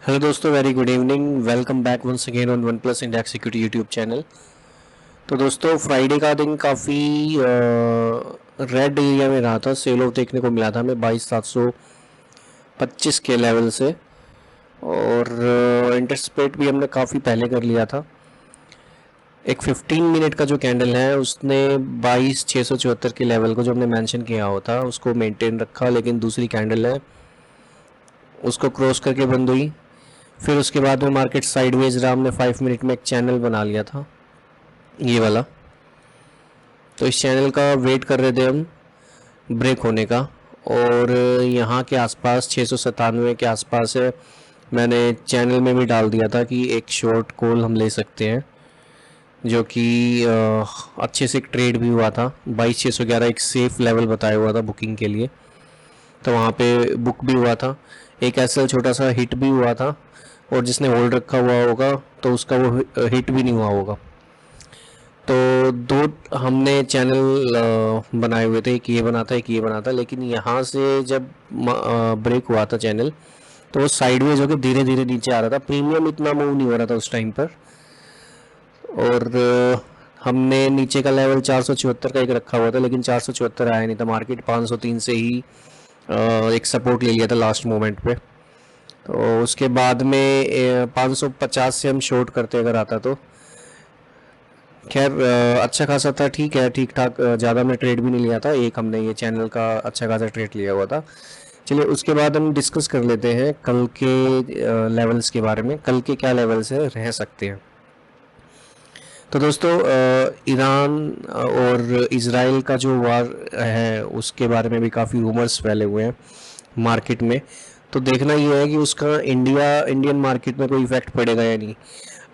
Hello दोस्तों, very good evening. Welcome back once again on one plus index equity YouTube channel. तो दोस्तों, Friday का दिन काफ़ी रेड एरिया में रहा था। सेल ऑफ देखने को मिला था हमें 22,725 के लेवल से, और इंटरस्पेट भी हमने काफ़ी पहले कर लिया था। एक 15 मिनट का जो कैंडल है उसने 22,674 के लेवल को जो हमने मेंशन किया होता उसको मेंटेन रखा, लेकिन दूसरी कैंडल है उसको क्रॉस करके बंद हुई। फिर उसके बाद में मार्केट साइडवेज रहा। हमने 5 मिनट में एक चैनल बना लिया था, ये वाला। तो इस चैनल का वेट कर रहे थे हम ब्रेक होने का, और यहाँ के आसपास 697 के आसपास है। मैंने चैनल में भी डाल दिया था कि एक शॉर्ट कॉल हम ले सकते हैं, जो कि अच्छे से एक ट्रेड भी हुआ था। 22,611 एक सेफ लेवल बताया हुआ था बुकिंग के लिए, तो वहाँ पे बुक भी हुआ था। एक ऐसा छोटा सा हिट भी हुआ था, और जिसने होल्ड रखा हुआ होगा तो उसका वो हिट भी नहीं हुआ होगा। तो दो हमने चैनल बनाए हुए थे, एक ये बना था एक ये बना था, लेकिन यहाँ से जब ब्रेक हुआ था चैनल, तो वो साइडवेज होकर धीरे धीरे नीचे आ रहा था। प्रीमियम इतना मूव नहीं हो रहा था उस टाइम पर, और हमने नीचे का लेवल 474 का एक रखा हुआ था, लेकिन 474 आया नहीं था। मार्केट 503 से ही एक सपोर्ट ले लिया था लास्ट मोमेंट पे। तो उसके बाद में 550 से हम शॉर्ट करते अगर आता तो खैर अच्छा खासा था। ठीक है, ठीक ठाक। ज़्यादा हमने ट्रेड भी नहीं लिया था, एक हमने ये चैनल का अच्छा खासा ट्रेड लिया हुआ था। चलिए, उसके बाद हम डिस्कस कर लेते हैं कल के लेवल्स के बारे में। कल के क्या लेवल्स है रह सकते हैं। तो दोस्तों, ईरान और इज़राइल का जो वार है उसके बारे में भी काफ़ी रूमर्स फैले हुए हैं मार्केट में। तो देखना ये है कि उसका इंडियन मार्केट में कोई इफेक्ट पड़ेगा या नहीं।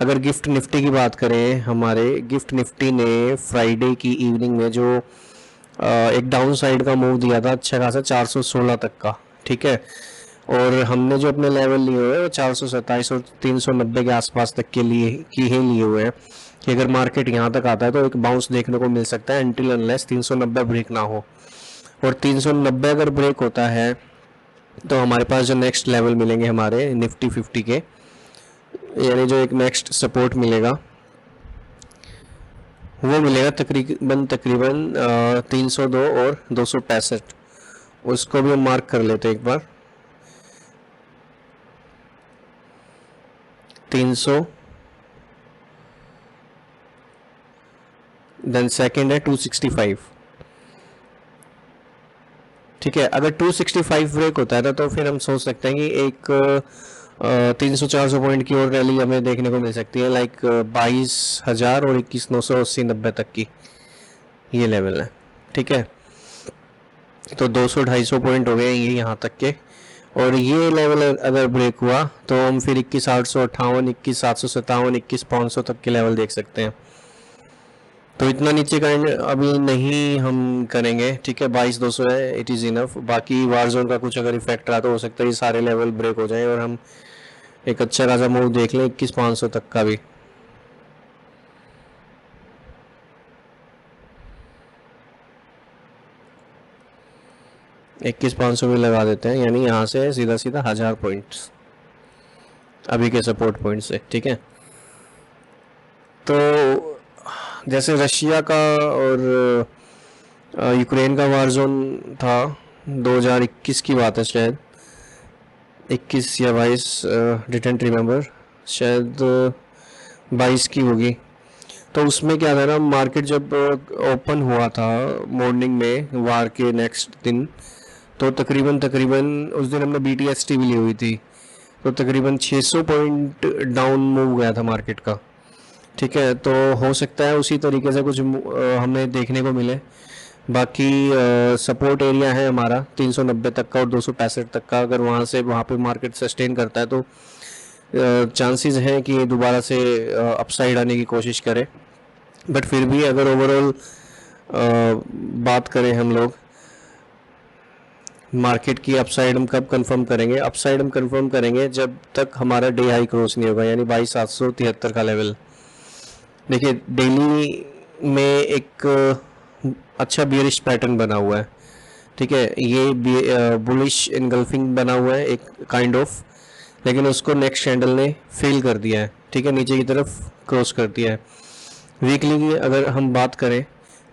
अगर गिफ्ट निफ्टी की बात करें, हमारे गिफ्ट निफ्टी ने फ्राइडे की इवनिंग में जो एक डाउन साइड का मूव दिया था अच्छा खासा 416 तक का, ठीक है। और हमने जो अपने लेवल लिए हुए हैं वो 427 और 390 के आसपास तक के लिए की ही लिए हुए हैं, कि अगर मार्केट यहाँ तक आता है तो एक बाउंस देखने को मिल सकता है, अनटिल अनलेस 390 ब्रेक ना हो। और 390 अगर ब्रेक होता है तो हमारे पास जो नेक्स्ट लेवल मिलेंगे हमारे निफ्टी 50 के, यानी जो एक नेक्स्ट सपोर्ट मिलेगा वो मिलेगा तकरीबन 302 और 265। उसको भी हम मार्क कर लेते हैं एक बार। 300, देन सेकंड है 265, ठीक है। अगर 265 ब्रेक होता है ना तो फिर हम सोच सकते हैं कि एक 300-400 पॉइंट की और रैली हमें देखने को मिल सकती है, लाइक 22,000 और 21,980-90 तक की ये लेवल है, ठीक है। तो 200-250 पॉइंट हो गए ये यहाँ तक के, और ये लेवल अगर ब्रेक हुआ तो हम फिर 21,858, 21,757, 21,500 तक के लेवल देख सकते हैं। तो इतना नीचे का अभी नहीं हम करेंगे, ठीक है। 22,200 है, इट इज़ इनफ। बाकी वार जोन का कुछ अगर इफेक्ट रहा तो हो सकता है ये सारे लेवल ब्रेक हो जाए और हम एक अच्छा खासा मूव देख लें 21,500 तक का भी। 21,500 भी लगा देते हैं, यानी यहाँ से सीधा सीधा 1,000 पॉइंट्स अभी के सपोर्ट पॉइंट से, ठीक है। तो जैसे रशिया का और यूक्रेन का वार जोन था, 2021 की बात है शायद, 21 या 22, डिडंट रिमेंबर, शायद 22 की होगी। तो उसमें क्या था ना, मार्केट जब ओपन हुआ था मॉर्निंग में वार के नेक्स्ट दिन, तो तकरीबन तकरीबन उस दिन हमने BTST भी ली हुई थी, तो तकरीबन 600 पॉइंट डाउन मूव गया था मार्केट का, ठीक है। तो हो सकता है उसी तरीके से कुछ हमें देखने को मिले। बाकी सपोर्ट एरिया है हमारा 390 तक का और 265 तक का। अगर वहाँ पे मार्केट सस्टेन करता है तो चांसेस हैं कि दोबारा से अपसाइड आने की कोशिश करे। बट फिर भी अगर ओवरऑल बात करें हम लोग मार्केट की, अपसाइड हम कब कंफर्म करेंगे? अपसाइड हम कंफर्म करेंगे जब तक हमारा डे हाई क्रॉस नहीं होगा, यानी 22,773 का लेवल। देखिए, डेली में एक अच्छा बियरिश पैटर्न बना हुआ है, ठीक है। ये बुलिश इनगल्फिंग बना हुआ है एक काइंड ऑफ, लेकिन उसको नेक्स्ट कैंडल ने फेल कर दिया है, ठीक है, नीचे की तरफ क्रॉस कर दिया है। वीकली की अगर हम बात करें,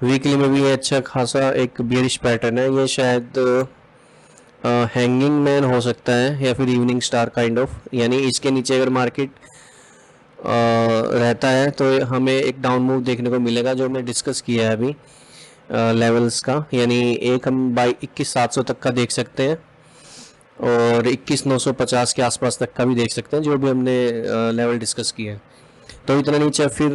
वीकली में भी ये अच्छा खासा एक बियरिश पैटर्न है। ये शायद हैंगिंग मैन हो सकता है या फिर इवनिंग स्टार काइंड ऑफ, यानी इसके नीचे अगर मार्केट रहता है तो हमें एक डाउन मूव देखने को मिलेगा, जो हमने डिस्कस किया है अभी लेवल्स का। यानी एक हम बाई 21,700 तक का देख सकते हैं और 21,950 के आसपास तक का भी देख सकते हैं, जो भी हमने लेवल डिस्कस किया है। तो इतना नीचे फिर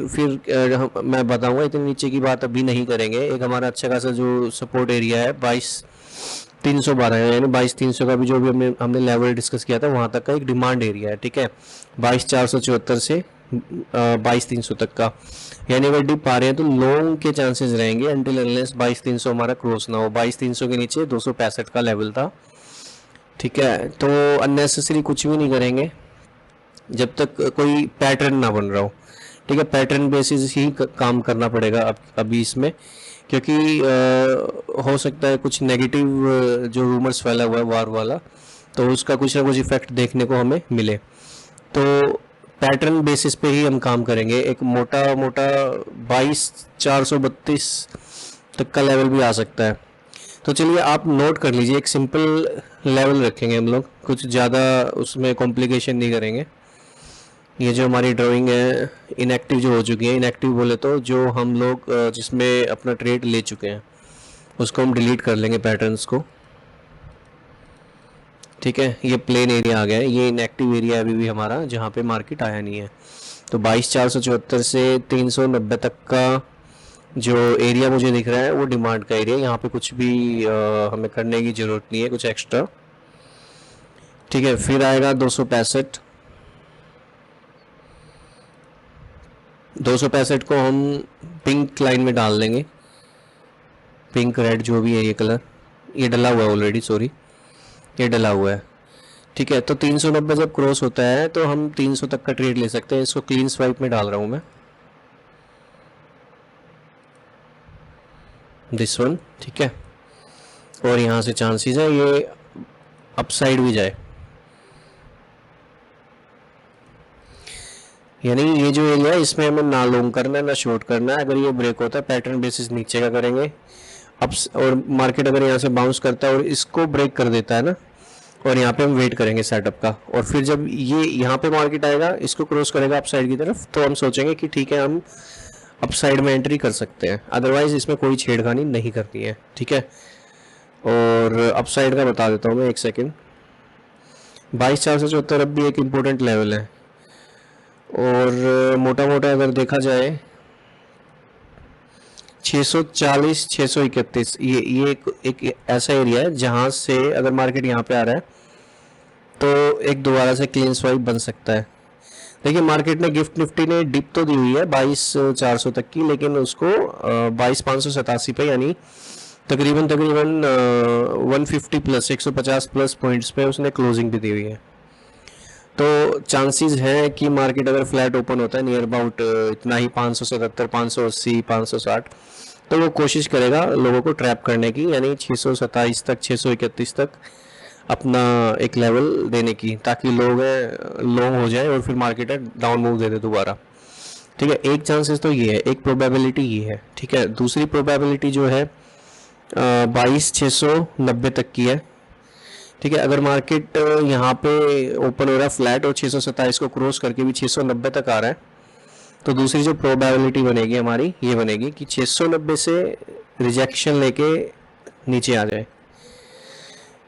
मैं बताऊंगा, इतने नीचे की बात अभी नहीं करेंगे। एक हमारा अच्छा खासा जो सपोर्ट एरिया है 22,312 है, यानी 22,300 का भी जो भी हमने लेवल डिस्कस किया था वहाँ तक का एक डिमांड एरिया है, ठीक है। 22,474 से 22,300 तक का, यानी अगर डिप आ रहे हैं तो लॉन्ग के चांसेस रहेंगे अनटिल अनलेस 22,300 हमारा क्रॉस ना हो। 22,300 के नीचे 265 का लेवल था, ठीक है। तो अननेसेसरी कुछ भी नहीं करेंगे जब तक कोई पैटर्न ना बन रहा हो, ठीक है। पैटर्न बेसिस ही काम करना पड़ेगा अभी इसमें, क्योंकि हो सकता है कुछ नेगेटिव जो रूमर्स फैला हुआ है वार वाला, तो उसका कुछ ना कुछ इफेक्ट देखने को हमें मिले। तो पैटर्न बेसिस पे ही हम काम करेंगे। एक मोटा मोटा 22,432 तक का लेवल भी आ सकता है। तो चलिए आप नोट कर लीजिए, एक सिंपल लेवल रखेंगे हम लोग, कुछ ज़्यादा उसमें कॉम्प्लिकेशन नहीं करेंगे। ये जो हमारी ड्राइंग है इनएक्टिव जो हो चुकी है, इनएक्टिव बोले तो जो हम लोग जिसमें अपना ट्रेड ले चुके हैं उसको हम डिलीट कर लेंगे पैटर्न्स को, ठीक है। ये प्लेन एरिया आ गया है, ये इनएक्टिव एरिया अभी भी हमारा जहाँ पे मार्केट आया नहीं है। तो 22,474 से 390 तक का जो एरिया मुझे दिख रहा है वो डिमांड का एरिया, यहाँ पे कुछ भी हमें करने की ज़रूरत नहीं है कुछ एक्स्ट्रा, ठीक है। फिर आएगा 265 को हम पिंक लाइन में डाल देंगे, पिंक रेड जो भी है ये कलर, ये डला हुआ है ऑलरेडी, सॉरी ये डला हुआ है, ठीक है। तो 390 जब क्रॉस होता है तो हम 300 तक का ट्रेड ले सकते हैं। इसको क्लीन स्वाइप में डाल रहा हूँ मैं, दिस वन, ठीक है। और यहाँ से चांसेस है ये अपसाइड भी जाए, यानी ये जो एरिया है इसमें हमें ना लॉन्ग करना है ना शॉर्ट करना है। अगर ये ब्रेक होता है पैटर्न बेसिस नीचे का करेंगे अप्स, और मार्केट अगर यहाँ से बाउंस करता है और इसको ब्रेक कर देता है ना, और यहाँ पे हम वेट करेंगे सेटअप का, और फिर जब ये यहाँ पे मार्केट आएगा इसको क्रॉस करेगा अपसाइड की तरफ, तो हम सोचेंगे कि ठीक है हम अपसाइड में एंट्री कर सकते हैं, अदरवाइज इसमें कोई छेड़खानी नहीं करनी है, ठीक है। और अपसाइड का बता देता हूँ मैं, एक सेकेंड। 22,474 अब भी एक इम्पोर्टेंट लेवल है, और मोटा मोटा अगर देखा जाए 640 631 ये एक ऐसा एरिया है जहाँ से अगर मार्केट यहाँ पे आ रहा है तो एक दोबारा से क्लीन स्वाइप बन सकता है। देखिए मार्केट ने गिफ्ट निफ्टी ने डिप तो दी हुई है 22,400 तक की, लेकिन उसको 22,587 पे, यानी तकरीबन 150 प्लस 150 प्लस पॉइंट्स पे उसने क्लोजिंग भी दी हुई है। तो चांसेस है कि मार्केट अगर फ्लैट ओपन होता है नियर अबाउट इतना ही 577 580 560, तो वो कोशिश करेगा लोगों को ट्रैप करने की, यानी 627 तक 631 तक अपना एक लेवल देने की, ताकि लोग लॉन्ग हो जाए और फिर मार्केट डाउन मूव दे दे दोबारा, ठीक है। एक चांसेस तो ये है, एक प्रोबेबिलिटी ये है, ठीक है। दूसरी प्रोबेबिलिटी जो है 22,690 तक की है, ठीक है। अगर मार्केट यहाँ पे ओपन हो रहा है फ्लैट और 627 को क्रॉस करके भी 690 तक आ रहा है, तो दूसरी जो प्रोबेबिलिटी बनेगी हमारी ये बनेगी कि 690 से रिजेक्शन लेके नीचे आ जाए,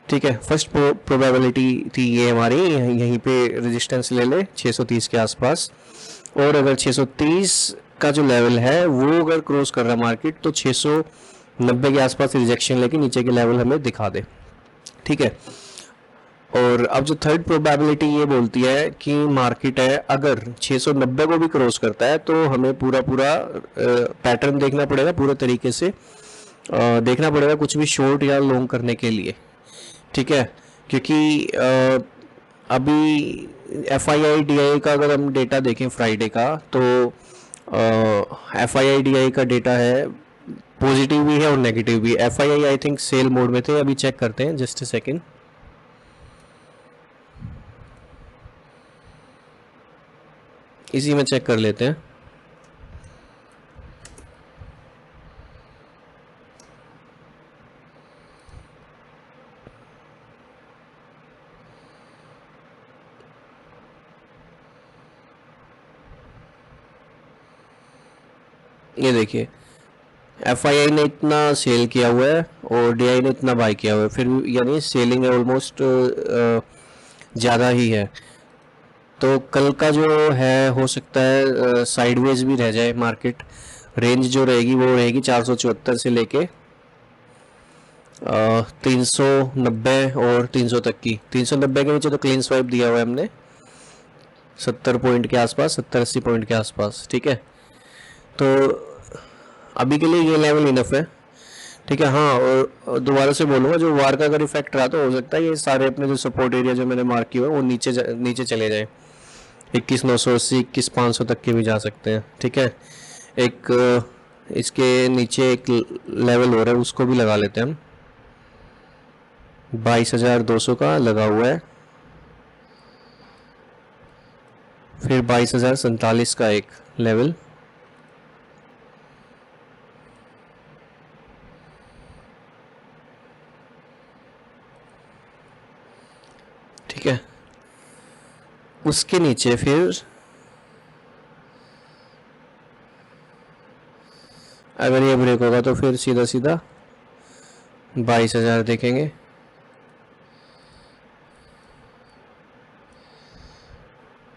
ठीक है। फर्स्ट प्रोबेबिलिटी थी ये हमारी, यहीं पे रेजिस्टेंस ले ले 630 के आसपास, और अगर 630 का जो लेवल है वो अगर क्रॉस कर रहा है मार्केट तो 690 के आसपास रिजेक्शन लेके नीचे के लेवल हमें दिखा दे, ठीक है। और अब जो थर्ड प्रोबेबिलिटी ये बोलती है कि मार्केट है अगर 690 को भी क्रॉस करता है तो हमें पूरा पैटर्न देखना पड़ेगा, पूरे तरीके से देखना पड़ेगा कुछ भी शॉर्ट या लॉन्ग करने के लिए, ठीक है। क्योंकि अभी FII-DI का अगर हम डेटा देखें फ्राइडे का, तो FII-DI का डेटा है पॉजिटिव भी है और नेगेटिव भी। FII I think sell mode में थे, अभी चेक करते हैं, जस्ट अ सेकेंड। इसी में चेक कर लेते हैं। ये देखिए FII ने इतना सेल किया हुआ है और DI ने इतना बाई किया हुआ है, फिर यानी सेलिंग है ऑलमोस्ट ज़्यादा ही है। तो कल का जो है हो सकता है साइडवेज भी रह जाए मार्केट। रेंज जो रहेगी वो रहेगी 474 से लेके 390 और 300 तक की। 390 के नीचे तो क्लीन स्वाइप दिया हुआ है हमने 70 पॉइंट के आसपास, 70-80 पॉइंट के आसपास। ठीक है, तो अभी के लिए ये लेवल इनफ है। ठीक है, हाँ, और दोबारा से बोलूँगा, जो वार का अगर इफेक्ट रहा तो हो सकता है ये सारे अपने जो सपोर्ट एरिया जो मैंने मार्क किया है वो नीचे चले जाए। 21,980, 21,500 तक के भी जा सकते हैं। ठीक है, एक इसके नीचे एक लेवल हो रहा है, उसको भी लगा लेते हैं हम। 22,200 का लगा हुआ है, फिर 22,047 का एक लेवल, ठीक है। उसके नीचे फिर अगर ये ब्रेक होगा तो फिर सीधा सीधा 22,000 देखेंगे।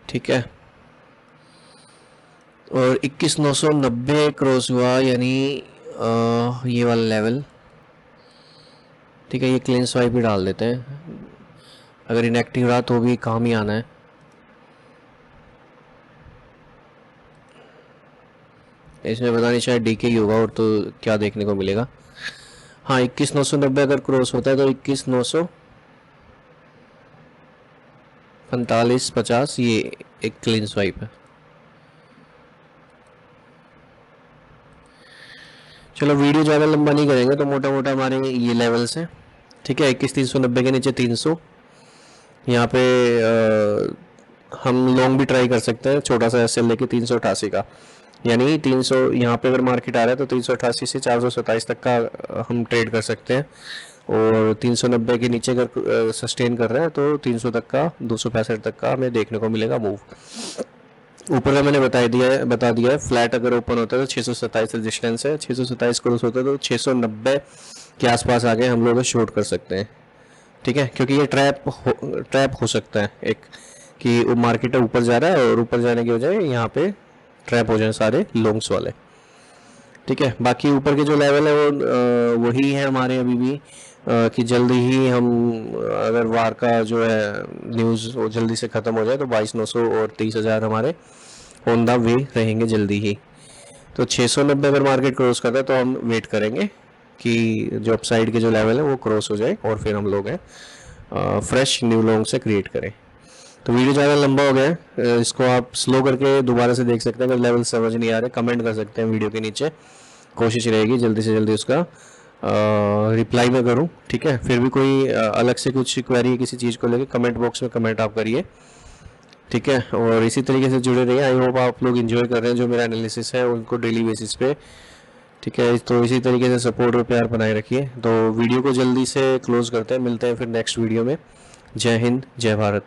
ठीक है, और 21,990 क्रॉस हुआ, यानी ये वाला लेवल। ठीक है, ये क्लीन स्वाइप भी डाल देते हैं, अगर इनएक्टिव रहा तो भी काम ही आना है। इसमें पता नहीं शायद DK ही होगा, और तो क्या देखने को मिलेगा। हाँ, 21,990 अगर क्रॉस होता है तो 21,945-50 ये एक क्लीन स्वाइप है। चलो वीडियो ज़्यादा लंबा नहीं करेंगे, तो मोटा मोटा हमारे ये लेवल्स हैं। ठीक है, 21,390 के नीचे 300, यहाँ पे हम लॉन्ग भी ट्राई कर सकते हैं, छोटा सा SL लेके 388 का, यानी 300 यहाँ पे अगर मार्केट आ रहा है तो 388 से 427 तक का हम ट्रेड कर सकते हैं। और 390 के नीचे अगर सस्टेन कर रहे हैं तो 300 तक का, 265 तक का हमें देखने को मिलेगा मूव। ऊपर का मैंने बता दिया है। फ्लैट अगर ओपन होता है तो 627 रेजिस्टेंस है, 627 क्रॉस होता है तो 690 के आसपास आगे हम लोग शॉर्ट कर सकते हैं। ठीक है, क्योंकि ये ट्रैप हो सकता है एक, कि वो मार्केट ऊपर जा रहा है और ऊपर जाने की वजह यहाँ पे ट्रैप हो जाए सारे लॉन्ग्स वाले। ठीक है, बाकी ऊपर के जो लेवल है वो वही है हमारे अभी भी, कि जल्दी ही हम अगर वार का जो है न्यूज़ वो जल्दी से ख़त्म हो जाए तो 22,900 और 30,000 हमारे ऑन द वे रहेंगे जल्दी ही। तो 690 अगर मार्केट क्रॉस करता है तो हम वेट करेंगे कि जो अपसाइड के जो लेवल है वो क्रॉस हो जाए और फिर हम लोग हैं फ्रेश न्यू लॉन्ग से क्रिएट करें। तो वीडियो ज़्यादा लंबा हो गया है, इसको आप स्लो करके दोबारा से देख सकते हैं। अगर लेवल समझ नहीं आ रहे कमेंट कर सकते हैं वीडियो के नीचे, कोशिश रहेगी जल्दी से जल्दी उसका रिप्लाई में करूं। ठीक है, फिर भी कोई अलग से कुछ क्वेरी है किसी चीज़ को लेकर, कमेंट बॉक्स में कमेंट आप करिए। ठीक है, और इसी तरीके से जुड़े रहिए। आई होप आप लोग इन्जॉय कर रहे हैं जो मेरा एनालिसिस है उनको डेली बेसिस पे। ठीक है, तो इसी तरीके से सपोर्ट और प्यार बनाए रखिए। तो वीडियो को जल्दी से क्लोज करते हैं, मिलते हैं फिर नेक्स्ट वीडियो में। जय हिंद, जय भारत।